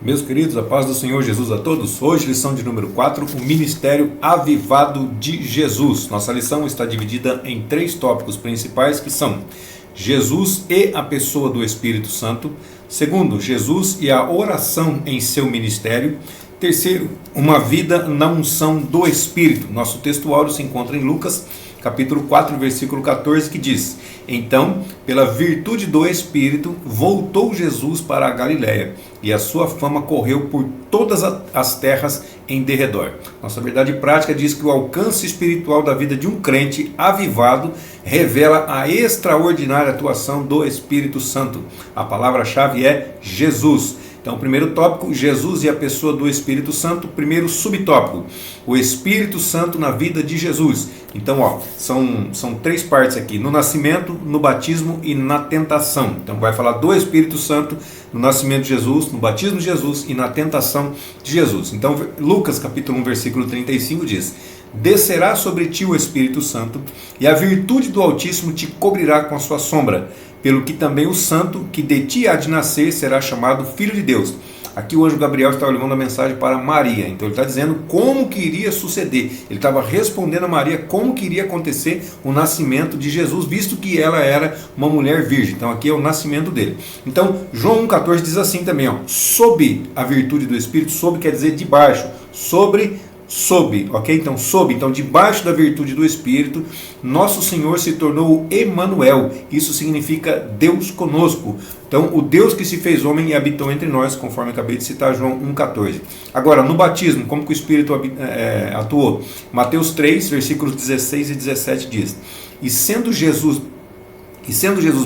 Meus queridos, a paz do Senhor Jesus a todos. Hoje, lição de número 4, o Ministério Avivado de Jesus. Nossa lição está dividida em 3 tópicos principais, que são Jesus e a pessoa do Espírito Santo. Segundo, Jesus e a oração em seu ministério. Terceiro, uma vida na unção do Espírito. Nosso texto áureo se encontra em Lucas, capítulo 4, versículo 14, que diz: Então, pela virtude do Espírito, voltou Jesus para a Galiléia, e a sua fama correu por todas as terras em derredor. Nossa verdade prática diz que o alcance espiritual da vida de um crente avivado revela a extraordinária atuação do Espírito Santo. A palavra-chave é Jesus. Então, primeiro tópico, Jesus e a pessoa do Espírito Santo. Primeiro subtópico, o Espírito Santo na vida de Jesus. Então, são 3 partes aqui: no nascimento, no batismo e na tentação. Então, vai falar do Espírito Santo no nascimento de Jesus, no batismo de Jesus e na tentação de Jesus. Então, Lucas capítulo 1, versículo 35 diz: Descerá sobre ti o Espírito Santo, e a virtude do Altíssimo te cobrirá com a sua sombra, pelo que também o santo que de ti há de nascer será chamado Filho de Deus. Aqui o anjo Gabriel estava levando a mensagem para Maria, então ele está dizendo como que iria suceder. Ele estava respondendo a Maria como que iria acontecer o nascimento de Jesus, visto que ela era uma mulher virgem. Então aqui é o nascimento dele. Então João 1,14 diz assim também, sob a virtude do Espírito. Sob quer dizer debaixo, sob, ok? Então debaixo da virtude do Espírito, nosso Senhor se tornou Emanuel. Isso significa Deus conosco. Então, o Deus que se fez homem e habitou entre nós, conforme acabei de citar João 1,14. Agora, no batismo, como que o Espírito atuou? Mateus 3, versículos 16 e 17 diz: E sendo Jesus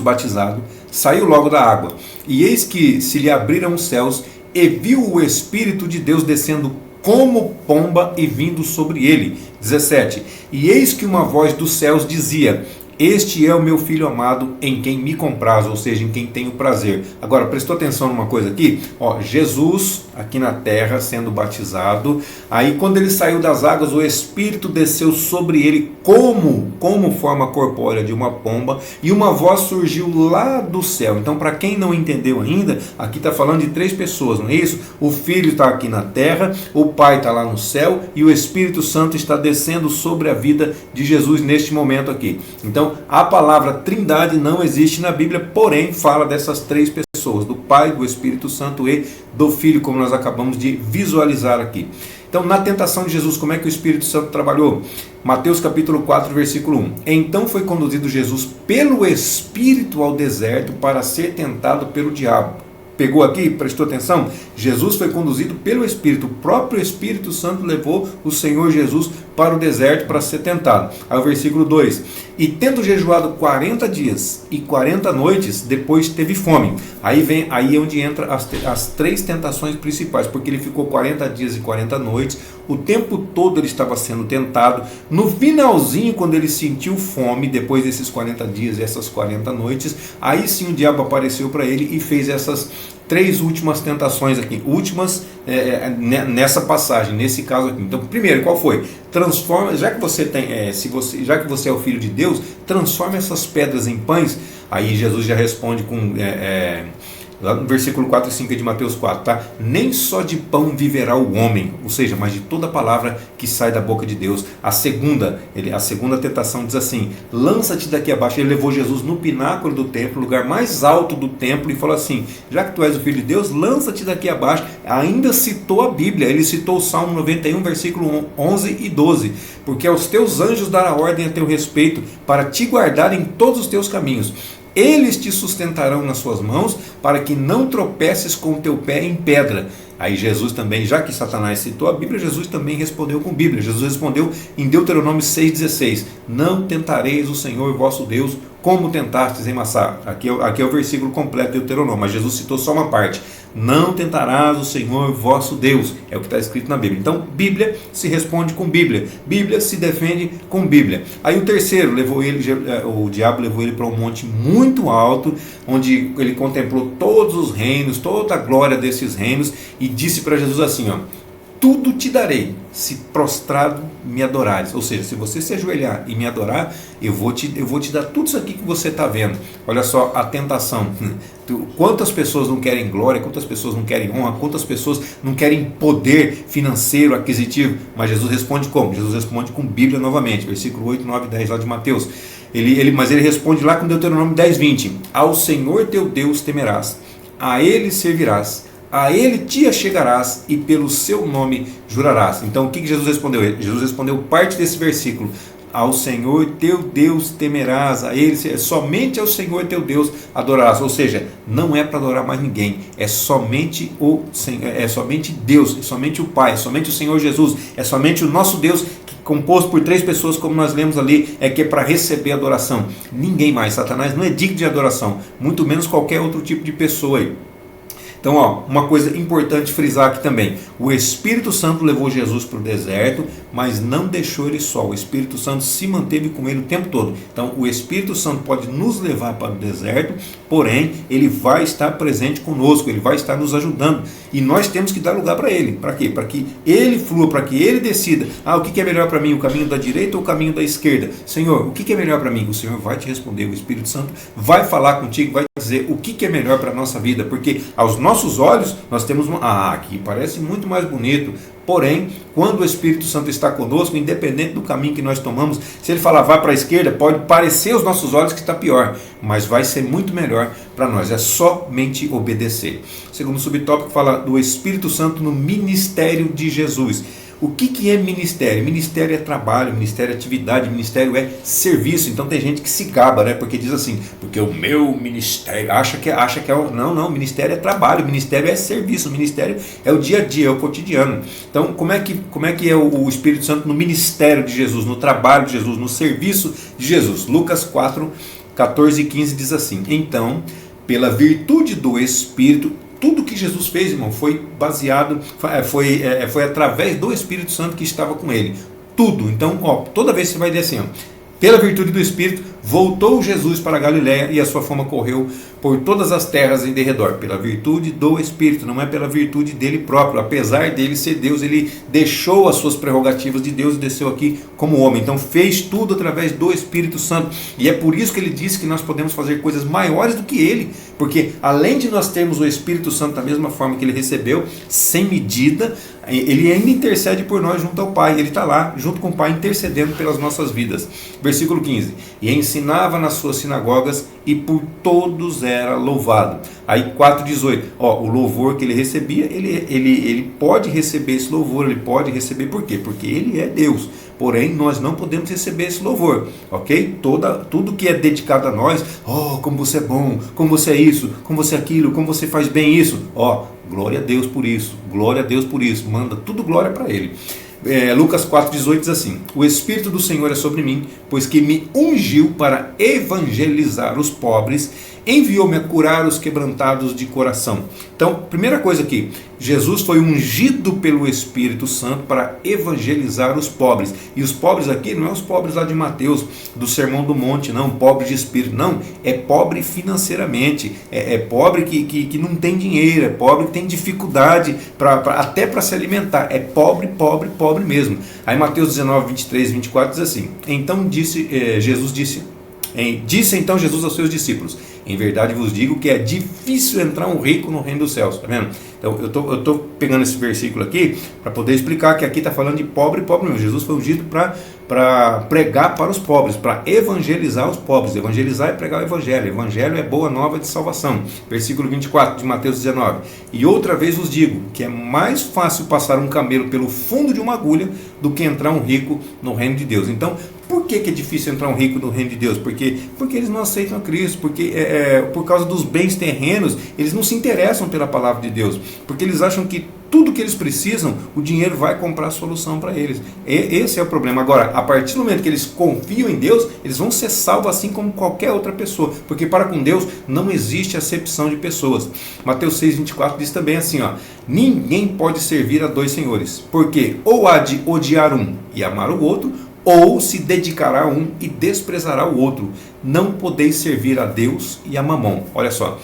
batizado, saiu logo da água, e eis que se lhe abriram os céus, e viu o Espírito de Deus descendo como pomba e vindo sobre ele. 17. E eis que uma voz dos céus dizia: Este é o meu filho amado, em quem me compraz, ou seja, em quem tenho prazer. Agora, prestou atenção numa coisa aqui? Jesus aqui na terra sendo batizado, aí quando ele saiu das águas, o Espírito desceu sobre ele como forma corpórea de uma pomba, e uma voz surgiu lá do céu. Então, para quem não entendeu ainda, aqui está falando de 3 pessoas, não é isso? O Filho está aqui na terra, o Pai está lá no céu, e o Espírito Santo está descendo sobre a vida de Jesus neste momento aqui. Então, a palavra Trindade não existe na Bíblia, porém fala dessas 3 pessoas, do Pai, do Espírito Santo e do Filho, como nós acabamos de visualizar aqui. Então, na tentação de Jesus, como é que o Espírito Santo trabalhou? Mateus capítulo 4, versículo 1. Então foi conduzido Jesus pelo Espírito ao deserto para ser tentado pelo diabo. Pegou aqui? Prestou atenção? Jesus foi conduzido pelo Espírito. O próprio Espírito Santo levou o Senhor Jesus para o deserto para ser tentado. Aí o versículo 2. E tendo jejuado 40 dias e 40 noites, depois teve fome. Aí é onde entra as 3 tentações principais, porque ele ficou 40 dias e 40 noites, o tempo todo ele estava sendo tentado. No finalzinho, quando ele sentiu fome, depois desses 40 dias e essas 40 noites, aí sim o diabo apareceu para ele e fez essas 3 últimas tentações aqui, últimas nessa passagem, nesse caso aqui. Então, primeiro, qual foi? Transforma, já que você é o Filho de Deus, transforma essas pedras em pães. Aí Jesus já responde com lá no versículo 4 e 5 de Mateus 4, tá? Nem só de pão viverá o homem, ou seja, mas de toda palavra que sai da boca de Deus. A segunda tentação diz assim: lança-te daqui abaixo. Ele levou Jesus no pináculo do templo, lugar mais alto do templo, e falou assim: já que tu és o Filho de Deus, lança-te daqui abaixo. Ainda citou a Bíblia, ele citou o Salmo 91, versículo 11 e 12, porque aos teus anjos dará ordem a teu respeito, para te guardar em todos os teus caminhos. Eles te sustentarão nas suas mãos, para que não tropeces com o teu pé em pedra. Aí Jesus também, já que Satanás citou a Bíblia, Jesus também respondeu com Bíblia. Jesus respondeu em Deuteronômio 6,16: Não tentareis o Senhor vosso Deus, como tentastes em Massá. Aqui é o versículo completo de Deuteronômio, mas Jesus citou só uma parte. Não tentarás o Senhor vosso Deus, é o que está escrito na Bíblia. Então, Bíblia se responde com Bíblia, Bíblia se defende com Bíblia. Aí o terceiro, o diabo levou ele para um monte muito alto, onde ele contemplou todos os reinos, toda a glória desses reinos, e disse para Jesus assim: tudo te darei, se prostrado me adorares. Ou seja, se você se ajoelhar e me adorar, eu vou te dar tudo isso aqui que você está vendo. Olha só a tentação. Quantas pessoas não querem glória, quantas pessoas não querem honra, quantas pessoas não querem poder financeiro, aquisitivo. Mas Jesus responde como? Jesus responde com Bíblia novamente, versículo 8, 9 e 10 lá de Mateus. Mas ele responde lá com Deuteronômio 10, 20. Ao Senhor teu Deus temerás, a Ele servirás, a Ele te achegarás e pelo seu nome jurarás. Então o que Jesus respondeu? Jesus respondeu parte desse versículo. Ao Senhor teu Deus temerás, a Ele, somente ao Senhor teu Deus adorarás. Ou seja, não é para adorar mais ninguém, é somente Deus, é somente o Pai, é somente o Senhor Jesus, é somente o nosso Deus, composto por 3 pessoas, como nós lemos ali, que é para receber adoração. Ninguém mais. Satanás não é digno de adoração, muito menos qualquer outro tipo de pessoa aí. Então, uma coisa importante frisar aqui também: o Espírito Santo levou Jesus para o deserto, mas não deixou ele só. O Espírito Santo se manteve com ele o tempo todo. Então, o Espírito Santo pode nos levar para o deserto, porém, ele vai estar presente conosco, ele vai estar nos ajudando. E nós temos que dar lugar para ele. Para quê? Para que ele flua, para que ele decida. O que é melhor para mim? O caminho da direita ou o caminho da esquerda? Senhor, o que é melhor para mim? O Senhor vai te responder. O Espírito Santo vai falar contigo, vai dizer o que é melhor para a nossa vida. Porque aos nossos olhos, nós temos aqui parece muito mais bonito. Porém, quando o Espírito Santo está conosco, independente do caminho que nós tomamos, se ele falar vá para a esquerda, pode parecer aos nossos olhos que está pior, mas vai ser muito melhor para nós. É somente obedecer. O segundo subtópico fala do Espírito Santo no ministério de Jesus. O que é ministério? Ministério é trabalho, ministério é atividade, ministério é serviço. Então tem gente que se gaba, né? Porque diz assim, porque o meu ministério, acha que é não, ministério é trabalho, ministério é serviço, ministério é o dia a dia, é o cotidiano. Então como é que é o Espírito Santo no ministério de Jesus, no trabalho de Jesus, no serviço de Jesus? Lucas 4, 14 e 15 diz assim: então, pela virtude do Espírito, tudo que Jesus fez, irmão, foi baseado, foi através do Espírito Santo que estava com ele. Tudo. Então, toda vez que você vai descendo, pela virtude do Espírito, voltou Jesus para a Galiléia e a sua fama correu por todas as terras em derredor. Pela virtude do Espírito, não é pela virtude dele próprio. Apesar dele ser Deus, ele deixou as suas prerrogativas de Deus e desceu aqui como homem. Então fez tudo através do Espírito Santo. E é por isso que ele disse que nós podemos fazer coisas maiores do que ele. Porque além de nós termos o Espírito Santo da mesma forma que ele recebeu, sem medida, ele ainda intercede por nós junto ao Pai. Ele está lá, junto com o Pai, intercedendo pelas nossas vidas. Versículo 15. E ensinava nas suas sinagogas e por todos era louvado. Aí 4,18. O louvor que ele recebia, ele pode receber esse louvor, ele pode receber, por quê? Porque ele é Deus. Porém, nós não podemos receber esse louvor, ok? Tudo que é dedicado a nós, como você é bom, como você é isso, como você é aquilo, como você faz bem isso, glória a Deus por isso, glória a Deus por isso, manda tudo glória para ele. Lucas 4,18 diz assim: o Espírito do Senhor é sobre mim, pois que me ungiu para evangelizar os pobres, enviou-me a curar os quebrantados de coração. Então, primeira coisa aqui, Jesus foi ungido pelo Espírito Santo para evangelizar os pobres. E os pobres aqui não é os pobres lá de Mateus, do Sermão do Monte, não, pobres de espírito, não, é pobre financeiramente, é pobre que não tem dinheiro, é pobre que tem dificuldade até para se alimentar, é pobre mesmo. Aí Mateus 19, 23, 24 diz assim: então Jesus disse então Jesus aos seus discípulos: em verdade vos digo que é difícil entrar um rico no reino dos céus. Está vendo? Então eu estou pegando esse versículo aqui para poder explicar que aqui está falando de pobre mesmo. Jesus foi ungido para pregar para os pobres, para evangelizar os pobres. Evangelizar é pregar o evangelho. Evangelho é boa nova de salvação. Versículo 24 de Mateus 19. E outra vez vos digo que é mais fácil passar um camelo pelo fundo de uma agulha do que entrar um rico no reino de Deus. Então, por que é difícil entrar um rico no reino de Deus? Porque eles não aceitam a Cristo, porque por causa dos bens terrenos, eles não se interessam pela palavra de Deus, porque eles acham que tudo que eles precisam, o dinheiro vai comprar a solução para eles. Esse é o problema. Agora, a partir do momento que eles confiam em Deus, eles vão ser salvos assim como qualquer outra pessoa, porque para com Deus não existe acepção de pessoas. Mateus 6,24 diz também assim: ninguém pode servir a 2 senhores, porque ou há de odiar um e amar o outro, ou se dedicará a um e desprezará o outro. Não podeis servir a Deus e a Mamon. Olha só,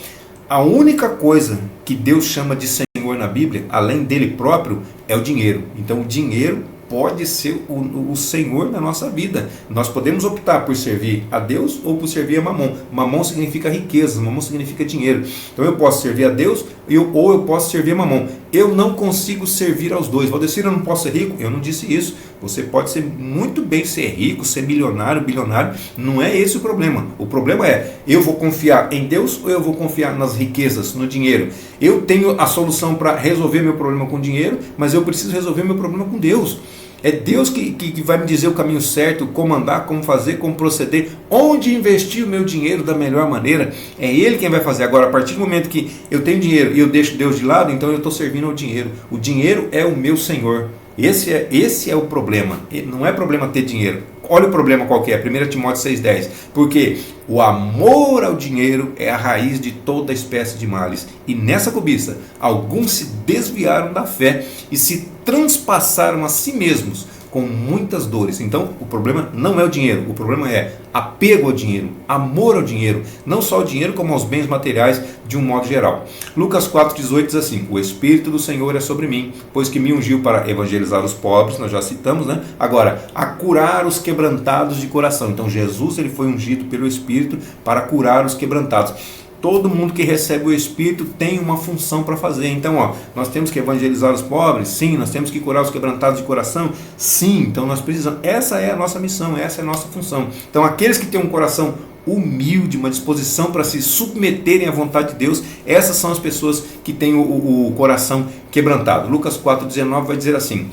a única coisa que Deus chama de Senhor na na Bíblia, além dele próprio, é o dinheiro. Então o dinheiro pode ser o Senhor da nossa vida. Nós podemos optar por servir a Deus ou por servir a Mamon. Mamon significa riqueza, Mamon significa dinheiro. Então eu posso servir a Deus ou eu posso servir a Mamon. Eu não consigo servir aos dois. Valdecir, eu não posso ser rico? Eu não disse isso. Você pode ser muito bem ser rico, ser milionário, bilionário. Não é esse o problema. O problema é, eu vou confiar em Deus ou eu vou confiar nas riquezas, no dinheiro? Eu tenho a solução para resolver meu problema com dinheiro, mas eu preciso resolver meu problema com Deus. É Deus que vai me dizer o caminho certo, como andar, como fazer, como proceder, onde investir o meu dinheiro da melhor maneira. É Ele quem vai fazer. Agora, a partir do momento que eu tenho dinheiro e eu deixo Deus de lado, então eu estou servindo ao dinheiro. O dinheiro é o meu Senhor. Esse é o problema. Não é problema ter dinheiro. Olha o problema qual que é, 1 Timóteo 6,10. Porque o amor ao dinheiro é a raiz de toda espécie de males. E nessa cobiça, alguns se desviaram da fé e se transpassaram a si mesmos com muitas dores. Então, o problema não é o dinheiro, o problema é apego ao dinheiro, amor ao dinheiro, não só ao dinheiro como aos bens materiais de um modo geral. Lucas 4,18 diz assim: o Espírito do Senhor é sobre mim, pois que me ungiu para evangelizar os pobres, nós já citamos, né? Agora, a curar os quebrantados de coração. Então, Jesus ele foi ungido pelo Espírito para curar os quebrantados. Todo mundo que recebe o Espírito tem uma função para fazer. Então, nós temos que evangelizar os pobres? Sim. Nós temos que curar os quebrantados de coração? Sim. Então, nós precisamos. Essa é a nossa missão, essa é a nossa função. Então, aqueles que têm um coração humilde, uma disposição para se submeterem à vontade de Deus, essas são as pessoas que têm o coração quebrantado. Lucas 4,19 vai dizer assim,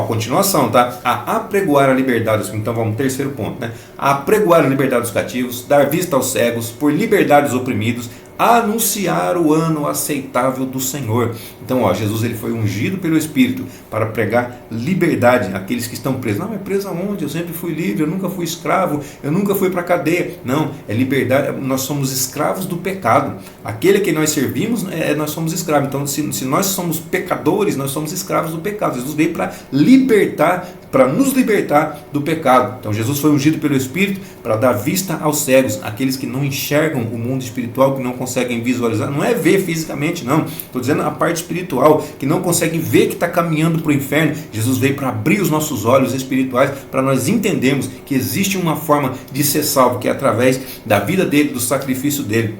continuação, tá? A apregoar a liberdade, então vamos, terceiro ponto, né? A apregoar a liberdade dos cativos, dar vista aos cegos, por liberdade dos oprimidos, anunciar o ano aceitável do Senhor. Então, Jesus ele foi ungido pelo Espírito para pregar liberdade àqueles que estão presos. Não, mas preso aonde? Eu sempre fui livre, eu nunca fui escravo, eu nunca fui para a cadeia. Não, é liberdade, nós somos escravos do pecado. Aquele que nós servimos, nós somos escravos. Então, se nós somos pecadores, nós somos escravos do pecado. Jesus veio para libertar, para nos libertar do pecado. Então Jesus foi ungido pelo Espírito para dar vista aos cegos, aqueles que não enxergam o mundo espiritual, que não conseguem visualizar, não é ver fisicamente não, estou dizendo a parte espiritual, que não conseguem ver que está caminhando para o inferno. Jesus veio para abrir os nossos olhos espirituais, para nós entendermos que existe uma forma de ser salvo, que é através da vida dele, do sacrifício dele.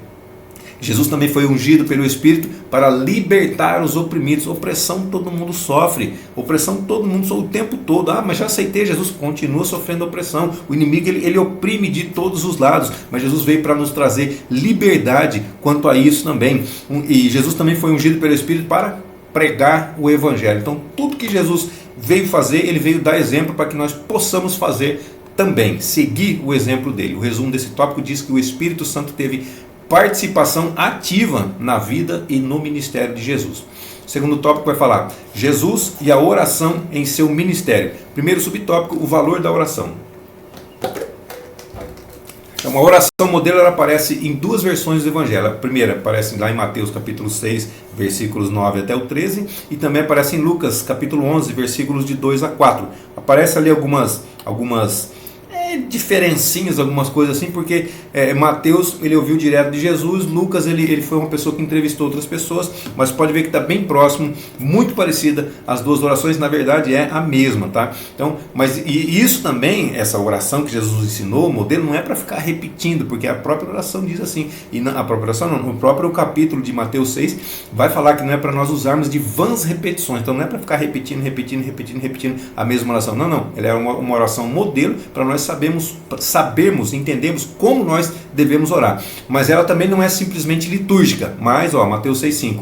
Jesus também foi ungido pelo Espírito para libertar os oprimidos. Opressão todo mundo sofre, opressão todo mundo sofre o tempo todo. Mas já aceitei Jesus, continua sofrendo opressão. O inimigo ele oprime de todos os lados, mas Jesus veio para nos trazer liberdade quanto a isso também. E Jesus também foi ungido pelo Espírito para pregar o Evangelho. Então tudo que Jesus veio fazer, ele veio dar exemplo para que nós possamos fazer também, seguir o exemplo dele. O resumo desse tópico diz que o Espírito Santo teve participação ativa na vida e no ministério de Jesus. O segundo tópico vai falar Jesus e a oração em seu ministério. Primeiro subtópico, o valor da oração. Então, a oração modelo ela aparece em duas versões do Evangelho. A primeira aparece lá em Mateus capítulo 6, versículos 9 até o 13, e também aparece em Lucas capítulo 11, versículos de 2 a 4. Aparece ali algumas diferencinhas, algumas coisas assim, porque Mateus ele ouviu direto de Jesus, Lucas ele foi uma pessoa que entrevistou outras pessoas, mas pode ver que está bem próximo, muito parecida, as duas orações na verdade é a mesma, tá? Então, mas e isso também, essa oração que Jesus ensinou, o modelo não é para ficar repetindo, porque a própria oração diz assim, e a própria oração não, no próprio capítulo de Mateus 6 vai falar que não é para nós usarmos de vãs repetições, então não é para ficar repetindo a mesma oração, não, ela é uma oração modelo para nós sabermos, entendemos como nós devemos orar. Mas ela também não é simplesmente litúrgica. Mas, Mateus 6,5.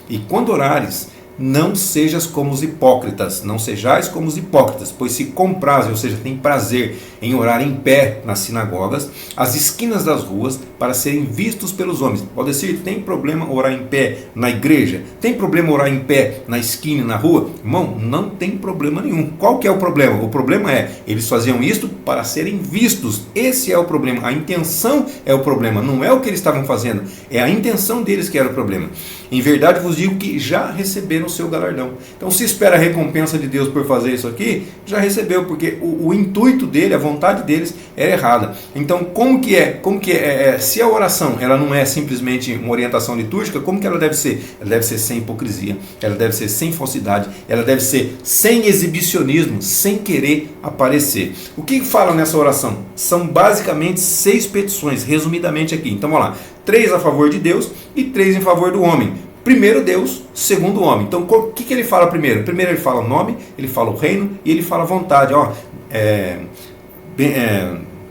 E quando orares, não sejas como os hipócritas, não sejais como os hipócritas, pois se comprazem, ou seja, tem prazer em orar em pé nas sinagogas, às esquinas das ruas, para serem vistos pelos homens. Pode ser, tem problema orar em pé na igreja? Tem problema orar em pé na esquina, na rua? Irmão, não tem problema nenhum. Qual que é o problema? O problema é, eles faziam isto para serem vistos. Esse é o problema. A intenção é o problema, não é o que eles estavam fazendo, é a intenção deles que era o problema. Em verdade vos digo que já receberam o seu galardão. Então, se espera a recompensa de Deus por fazer isso aqui, já recebeu, porque o intuito dele, a vontade deles era errada. Então, como que é se a oração ela não é simplesmente uma orientação litúrgica, como que ela deve ser? Ela deve ser sem hipocrisia, ela deve ser sem falsidade, ela deve ser sem exibicionismo, sem querer aparecer. O que fala nessa oração? São basicamente 6 petições, resumidamente aqui. Então vamos lá, 3 a favor de Deus e 3 em favor do homem. Primeiro Deus, segundo o homem. Então o que ele fala primeiro? Primeiro ele fala o nome, ele fala o reino e ele fala a vontade.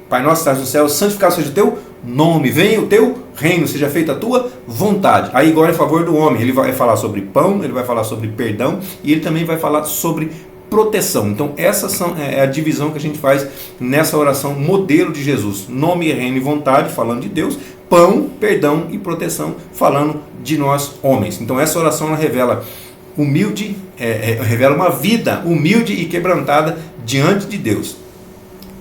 Pai nosso que estás no céu, santificado seja o teu nome, venha o teu reino, seja feita a tua vontade. Aí agora em favor do homem, ele vai falar sobre pão, ele vai falar sobre perdão e ele também vai falar sobre proteção. Então essa é a divisão que a gente faz nessa oração modelo de Jesus. Nome, reino e vontade, falando de Deus. Pão, perdão e proteção, falando de nós homens. Então essa oração ela revela revela uma vida humilde e quebrantada diante de Deus.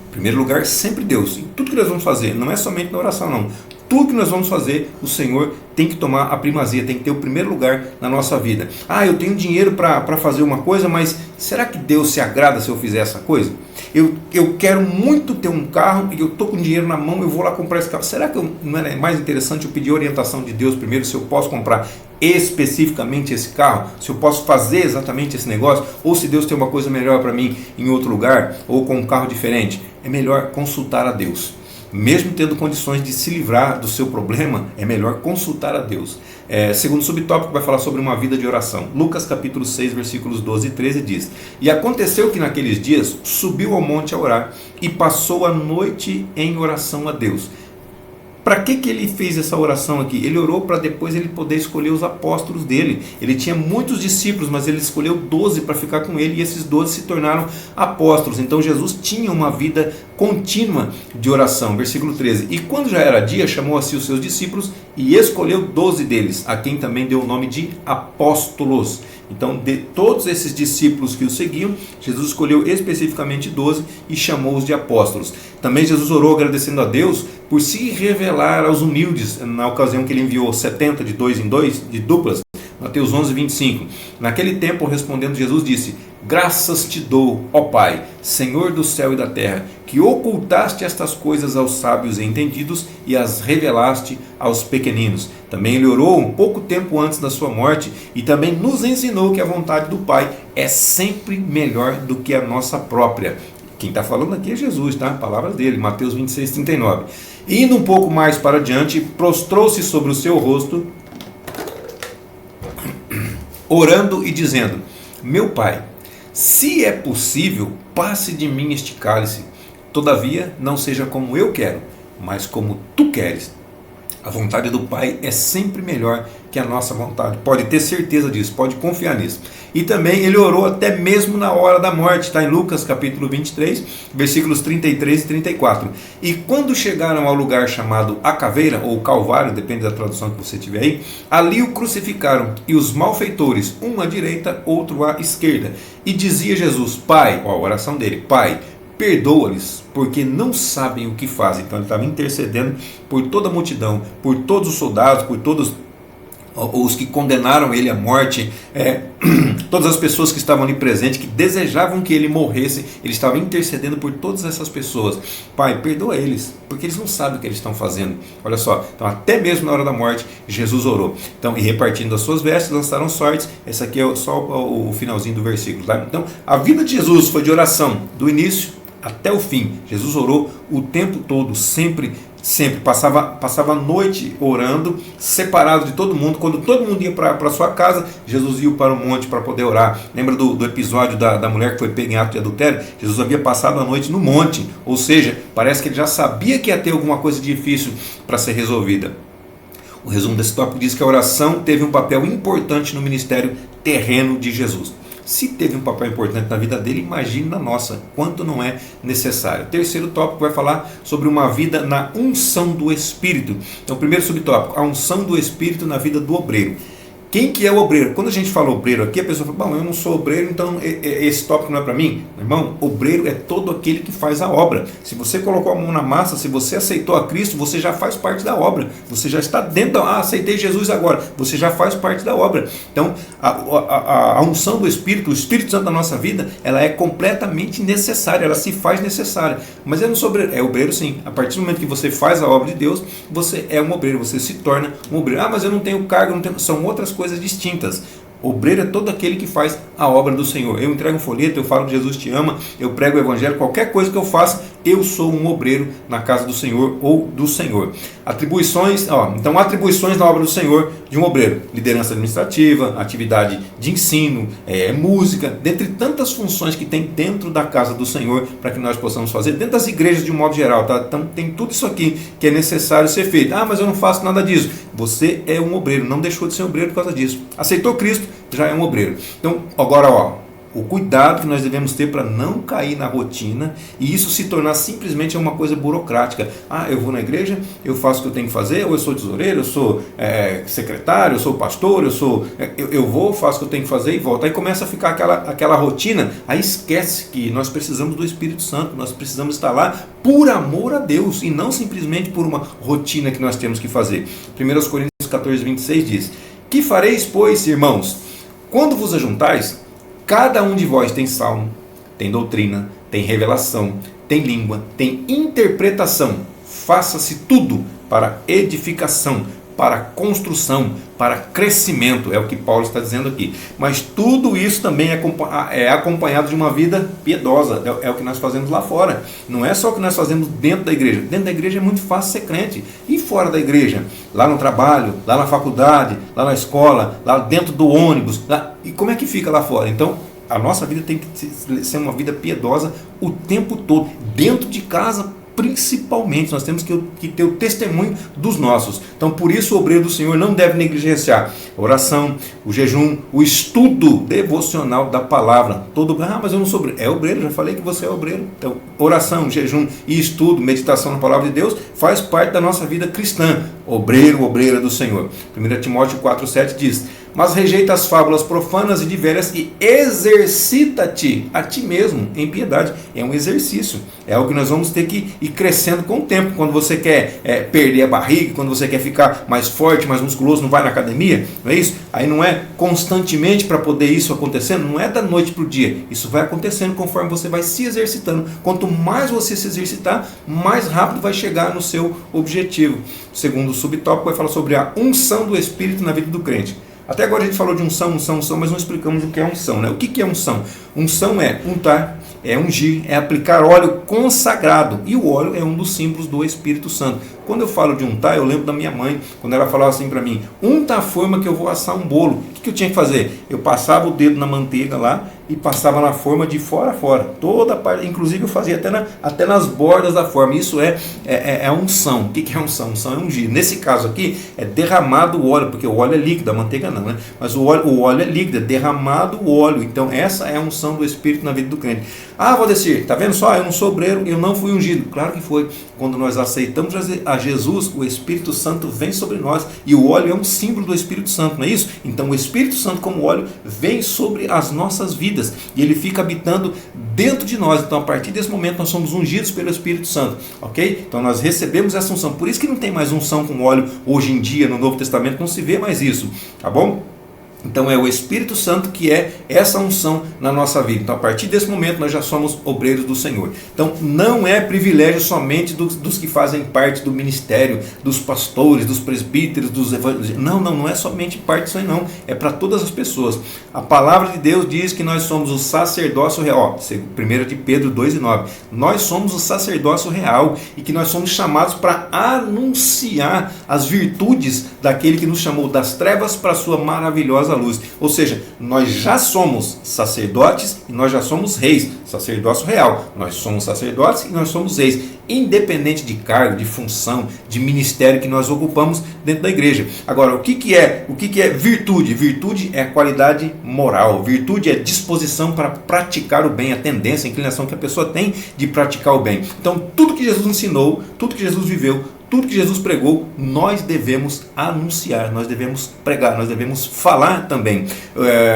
Em primeiro lugar, sempre Deus. Em tudo que nós vamos fazer, não é somente na oração não. Tudo que nós vamos fazer, o Senhor tem que tomar a primazia, tem que ter o primeiro lugar na nossa vida. Eu tenho dinheiro para fazer uma coisa, mas será que Deus se agrada se eu fizer essa coisa? Eu quero muito ter um carro e eu estou com dinheiro na mão, eu vou lá comprar esse carro. Será que não é mais interessante eu pedir orientação de Deus primeiro, se eu posso comprar especificamente esse carro? Se eu posso fazer exatamente esse negócio? Ou se Deus tem uma coisa melhor para mim em outro lugar, ou com um carro diferente? É melhor consultar a Deus. Mesmo tendo condições de se livrar do seu problema, é melhor consultar a Deus. Segundo subtópico vai falar sobre uma vida de oração. Lucas capítulo 6, versículos 12 e 13 diz: E aconteceu que naqueles dias subiu ao monte a orar e passou a noite em oração a Deus. Para que ele fez essa oração aqui? Ele orou para depois ele poder escolher os apóstolos dele. Ele tinha muitos discípulos, mas ele escolheu 12 para ficar com ele, e esses 12 se tornaram apóstolos. Então Jesus tinha uma vida contínua de oração. Versículo 13: E quando já era dia, chamou a si os seus discípulos e escolheu 12 deles, a quem também deu o nome de apóstolos. Então, de todos esses discípulos que o seguiam, Jesus escolheu especificamente 12 e chamou-os de apóstolos. Também Jesus orou agradecendo a Deus por se revelar aos humildes, na ocasião que ele enviou 70 de 2 em 2, de duplas, Mateus 11, 25. Naquele tempo, respondendo Jesus, disse: Graças te dou, ó Pai, Senhor do céu e da terra, que ocultaste estas coisas aos sábios e entendidos e as revelaste aos pequeninos. Também ele orou um pouco tempo antes da sua morte e também nos ensinou que a vontade do Pai é sempre melhor do que a nossa própria. Quem está falando aqui é Jesus, tá? Palavras dele, Mateus 26, 39. Indo um pouco mais para diante, prostrou-se sobre o seu rosto, orando e dizendo: Meu Pai, se é possível, passe de mim este cálice. Todavia, não seja como eu quero, mas como tu queres. A vontade do Pai é sempre melhor que a nossa vontade. Pode ter certeza disso, pode confiar nisso. E também ele orou até mesmo na hora da morte. Está em Lucas capítulo 23, versículos 33 e 34. E quando chegaram ao lugar chamado A Caveira, ou Calvário, depende da tradução que você tiver aí, ali o crucificaram, e os malfeitores, um à direita, outro à esquerda. E dizia Jesus: Pai, a oração dele, Pai, perdoa-lhes, porque não sabem o que fazem. Então ele estava intercedendo por toda a multidão, por todos os soldados, por todos os que condenaram ele à morte, todas as pessoas que estavam ali presentes, que desejavam que ele morresse. Ele estava intercedendo por todas essas pessoas. Pai, perdoa eles, porque eles não sabem o que eles estão fazendo. Olha só, então até mesmo na hora da morte, Jesus orou. Então, e repartindo as suas vestes, lançaram sortes. Esse aqui é só o finalzinho do versículo, tá? Então, a vida de Jesus foi de oração, do início até o fim. Jesus orou o tempo todo, sempre passava a noite orando, separado de todo mundo. Quando todo mundo ia para a sua casa, Jesus ia para o monte para poder orar. Lembra do episódio da mulher que foi pega em ato de adultério? Jesus havia passado a noite no monte, ou seja, parece que ele já sabia que ia ter alguma coisa difícil para ser resolvida. O resumo desse tópico diz que a oração teve um papel importante no ministério terreno de Jesus. Se teve um papel importante na vida dele, imagine na nossa, quanto não é necessário. O terceiro tópico vai falar sobre uma vida na unção do Espírito. Então, o primeiro subtópico, a unção do Espírito na vida do obreiro. Quem que é o obreiro? Quando a gente fala obreiro aqui, a pessoa fala, bom, eu não sou obreiro, então esse tópico não é para mim. Irmão, obreiro é todo aquele que faz a obra. Se você colocou a mão na massa, se você aceitou a Cristo, você já faz parte da obra. Você já está dentro aceitei Jesus agora. Você já faz parte da obra. Então, a unção do Espírito, o Espírito Santo da nossa vida, ela é completamente necessária, ela se faz necessária. Mas eu não sou obreiro. É obreiro sim. A partir do momento que você faz a obra de Deus, você é um obreiro, você se torna um obreiro. Ah, mas eu não tenho cargo, são outras coisas distintas. Obreiro é todo aquele que faz a obra do Senhor. Eu entrego um folheto, eu falo que Jesus te ama, eu prego o evangelho, qualquer coisa que eu faça, eu sou um obreiro na casa do Senhor ou do Senhor. Atribuições, então atribuições na obra do Senhor de um obreiro: liderança administrativa, atividade de ensino, música, dentre tantas funções que tem dentro da casa do Senhor para que nós possamos fazer, dentro das igrejas de um modo geral, tá? Então tem tudo isso aqui que é necessário ser feito. Ah, mas eu não faço nada disso. Você é um obreiro, não deixou de ser obreiro por causa disso. Aceitou Cristo, já é um obreiro. Então, agora, o cuidado que nós devemos ter para não cair na rotina e isso se tornar simplesmente uma coisa burocrática. Ah, eu vou na igreja, eu faço o que eu tenho que fazer, ou eu sou tesoureiro, eu sou secretário, eu sou pastor, eu vou, faço o que eu tenho que fazer e volto. Aí começa a ficar aquela rotina, aí esquece que nós precisamos do Espírito Santo, nós precisamos estar lá por amor a Deus e não simplesmente por uma rotina que nós temos que fazer. 1 Coríntios 14, 26 diz: que fareis, pois, irmãos, quando vos ajuntais? Cada um de vós tem salmo, tem doutrina, tem revelação, tem língua, tem interpretação. Faça-se tudo para edificação, para construção, para crescimento, é o que Paulo está dizendo aqui. Mas tudo isso também é acompanhado de uma vida piedosa, é o que nós fazemos lá fora. Não é só o que nós fazemos dentro da igreja. Dentro da igreja é muito fácil ser crente. E fora da igreja? Lá no trabalho, lá na faculdade, lá na escola, lá dentro do ônibus. E como é que fica lá fora? Então, a nossa vida tem que ser uma vida piedosa o tempo todo, dentro de casa principalmente. Nós temos que ter o testemunho dos nossos. Então, por isso o obreiro do Senhor não deve negligenciar a oração, o jejum, o estudo devocional da palavra. Mas eu não sou obreiro. É obreiro, já falei que você é obreiro. Então, oração, jejum e estudo, meditação na palavra de Deus faz parte da nossa vida cristã. Obreiro, obreira do Senhor. 1 Timóteo 4,7 diz: mas rejeita as fábulas profanas e de velhas e exercita-te a ti mesmo em piedade. É um exercício, é algo que nós vamos ter que ir crescendo com o tempo. Quando você quer perder a barriga, quando você quer ficar mais forte, mais musculoso, não vai na academia, não é isso? Aí não é constantemente para poder isso acontecendo, não é da noite para o dia. Isso vai acontecendo conforme você vai se exercitando. Quanto mais você se exercitar, mais rápido vai chegar no seu objetivo. O segundo subtópico vai falar sobre a unção do Espírito na vida do crente. Até agora a gente falou de unção, mas não explicamos o que é unção, né? O que é unção? Unção é untar, é ungir, é aplicar óleo consagrado. E o óleo é um dos símbolos do Espírito Santo. Quando eu falo de untar, eu lembro da minha mãe, quando ela falava assim para mim: unta a forma que eu vou assar um bolo. O que eu tinha que fazer? Eu passava o dedo na manteiga lá e passava na forma de fora a fora. Toda a parte, inclusive eu fazia até nas bordas da forma. Isso é unção. O que é unção? Unção é ungir. Nesse caso aqui, é derramado o óleo, porque o óleo é líquido, a manteiga não, né? Mas o óleo é líquido, é derramado o óleo. Então essa é a unção do Espírito na vida do crente. Ah, Valdecir, tá vendo só? Eu não sou obreiro, eu não fui ungido. Claro que foi. Quando nós aceitamos a Jesus, o Espírito Santo vem sobre nós e o óleo é um símbolo do Espírito Santo, não é isso? Então o Espírito Santo, como óleo, vem sobre as nossas vidas e ele fica habitando dentro de nós. Então a partir desse momento nós somos ungidos pelo Espírito Santo, ok? Então nós recebemos essa unção. Por isso que não tem mais unção com óleo hoje em dia no Novo Testamento, não se vê mais isso, tá bom? Então é o Espírito Santo que é essa unção na nossa vida. Então a partir desse momento nós já somos obreiros do Senhor. Então não é privilégio somente dos que fazem parte do ministério, dos pastores, dos presbíteros, dos evangelistas. Não é somente parte disso aí não. É para todas as pessoas. A palavra de Deus diz que nós somos o sacerdócio real. 1 de Pedro 2,9. Nós somos o sacerdócio real e que nós somos chamados para anunciar as virtudes daquele que nos chamou das trevas para a sua maravilhosa luz. Ou seja, nós já somos sacerdotes e nós já somos reis. Sacerdócio real. Nós somos sacerdotes e nós somos reis, independente de cargo, de função, de ministério que nós ocupamos dentro da igreja. Agora, o que é virtude? Virtude é a qualidade moral. Virtude é disposição para praticar o bem, a tendência, a inclinação que a pessoa tem de praticar o bem. Então, tudo que Jesus ensinou, tudo que Jesus viveu, tudo que Jesus pregou, nós devemos anunciar, nós devemos pregar, nós devemos falar também.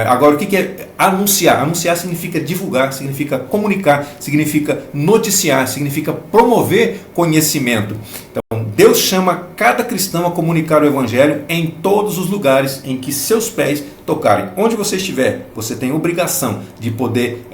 Agora, o que é anunciar? Anunciar significa divulgar, significa comunicar, significa noticiar, significa promover conhecimento. Então, Deus chama cada cristão a comunicar o Evangelho em todos os lugares em que seus pés tocarem. Onde você estiver, você tem obrigação de poder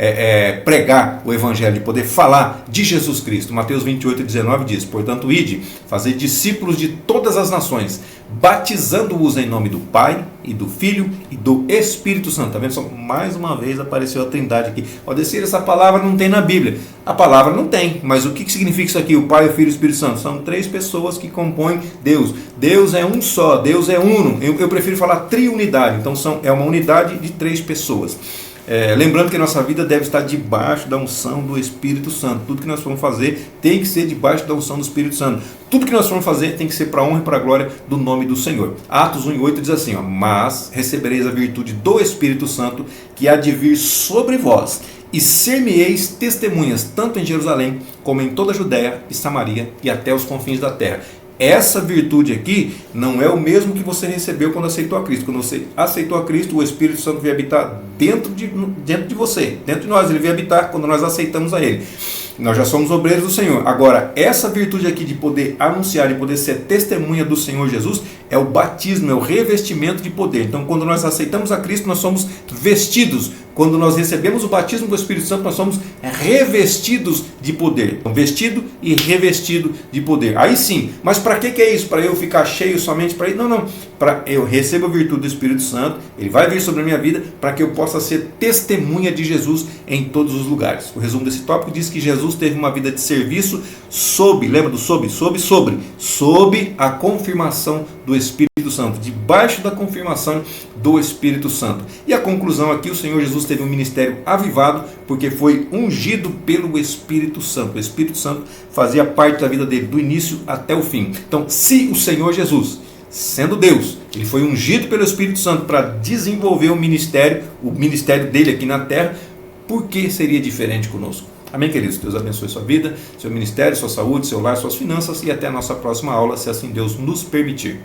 pregar o Evangelho, de poder falar de Jesus Cristo. Mateus 28:19 diz: portanto, ide, fazei discípulos de todas as nações, batizando-os em nome do Pai, e do Filho, e do Espírito Santo. Está vendo? Só mais uma vez apareceu a Trindade aqui. Ao descer, essa palavra não tem na Bíblia. A palavra não tem, mas o que significa isso aqui? O Pai, o Filho e o Espírito Santo. São três pessoas que compõem Deus. Deus é um só, Deus é uno. Eu prefiro falar triunidade. Então é uma unidade de três pessoas. Lembrando que a nossa vida deve estar debaixo da unção do Espírito Santo. Tudo que nós formos fazer tem que ser debaixo da unção do Espírito Santo. Tudo que nós formos fazer tem que ser para a honra e para a glória do nome do Senhor. Atos 1:8 diz assim: mas recebereis a virtude do Espírito Santo, que há de vir sobre vós, e ser-me-eis testemunhas, tanto em Jerusalém, como em toda a Judéia e Samaria, e até os confins da terra. Essa virtude aqui não é o mesmo que você recebeu quando aceitou a Cristo. Quando você aceitou a Cristo, o Espírito Santo veio habitar dentro de você, dentro de nós. Ele veio habitar quando nós aceitamos a Ele. Nós já somos obreiros do Senhor. Agora, essa virtude aqui de poder anunciar, de poder ser testemunha do Senhor Jesus, é o batismo, é o revestimento de poder. Então, quando nós aceitamos a Cristo, nós somos vestidos. Quando nós recebemos o batismo do Espírito Santo, nós somos revestidos de poder. Então, vestido e revestido de poder. Aí sim, mas para que é isso? Para eu ficar cheio somente para isso? Não. Para eu recebo a virtude do Espírito Santo, ele vai vir sobre a minha vida, para que eu possa ser testemunha de Jesus em todos os lugares. O resumo desse tópico diz que Jesus teve uma vida de serviço lembra do sob a confirmação do Espírito Santo, debaixo da confirmação do Espírito Santo. E a conclusão aqui, o Senhor Jesus teve um ministério avivado, porque foi ungido pelo Espírito Santo. O Espírito Santo fazia parte da vida dele, do início até o fim. Então, se o Senhor Jesus, sendo Deus, ele foi ungido pelo Espírito Santo para desenvolver o ministério dele aqui na terra, por que seria diferente conosco? Amém, queridos? Deus abençoe sua vida, seu ministério, sua saúde, seu lar, suas finanças, e até a nossa próxima aula, se assim Deus nos permitir.